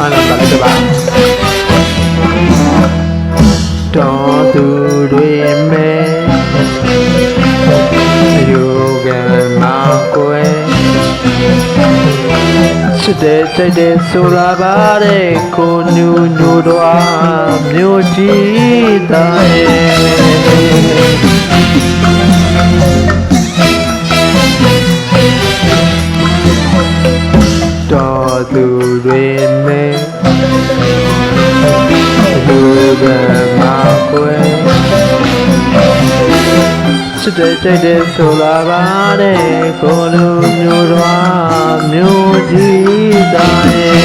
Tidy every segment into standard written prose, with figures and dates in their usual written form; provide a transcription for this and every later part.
အားလုံးပါလိုက်ပါတော်သူတွေမဲ့ယူကမောင်ကွယ်ချစ်တဲ့တိုက်တဲ့ဆိုလာပါတဲ့ကိုနူနူတော်မြို့ကြီးသားရဲ့တော်သူတွေမဲ့လူကမှာကွယ်စတဲ့တဲ့ဆိုလာပါတဲ့ကိုလူမျိုးတော်မျိုးကြီးသားရဲ့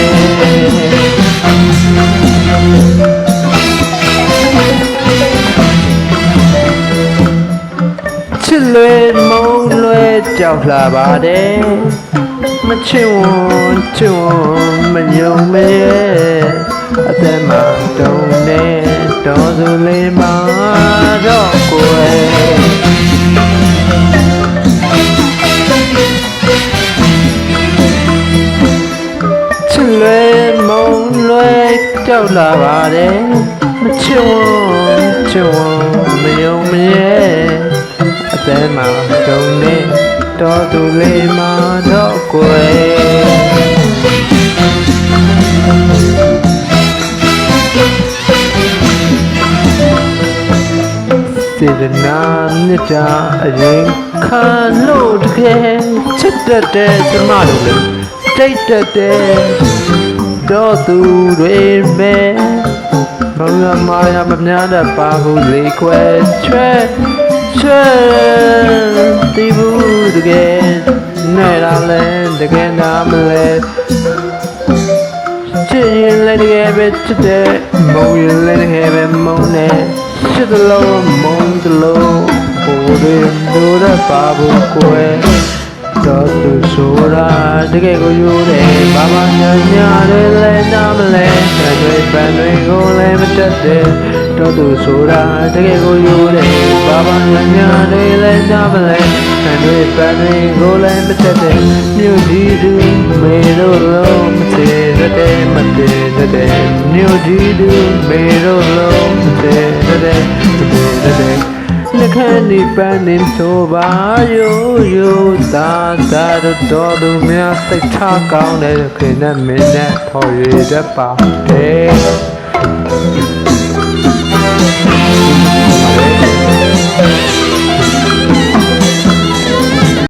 ချစ်လွယ်မုန်းလွယ်ကြောက်လာပါတယ်မချစ်ဝန်ချစ်ဝန်မယုံမဲအသက်မှာတုံနေတော်စုလေးမှာတော့ကိုယ်ချစ်လွယ်မုန်းလွယ်ကြောက်လာပါတယ်မချစ်ဝန်ချစ်ဝန်မယုံမဲအသက်မှာတုံနေတော်သူလေးမှာတော့ကိုယ်စေတနာမြတ်တာအရင်ခံလို့တကယ်ချစ်တတ်တဲ့ကျမတို့လည်းတိတ်တတ်တဲ့တော်သူတွေပဲဘုရားမာယာမများတတ်ပါဘူးလေခွဲချွဲတီးဘူးတကယ်နဲ့လာလဲတကယ်နာမလဲချစ်ရင်လည်းတကယ်ပဲချစ်တယ်မုန်းရင်လည်းတကယ်ပဲမုန်းတယ်ချစ်တယ်လို့မုန်းတယ်လို့ဘိုးတွေတို့ရပါဘူးကိုယ်တော်သူဆိုတာတကယ်ကိုယူတယ်ဘာမှညာညာတယ်လည်းနားမလဲတွေပန်းတွေကိုလည်းမတတ်တယ်တော်သူဆိုတာတကယ်ကိုယူတယ်ဘာမှညာညာတယ်လည်းနားမလဲတွေပန်းတွေကိုလည်းမတတ်တယ်မြို့ကြီးသူမေတို့လုံးမသေးတဲ့မတည်တဲ့မြို့ကြီးသူမေတို့လုံးမတည်တဲ့နှခမ်းဒီပန်းနေဆိုပါရိုးသာတော်သူများစိတ်ထားကောင်းတဲ့ခင်နဲ့မင်းနဲ့ဖော်ရတတ်ပါတယ်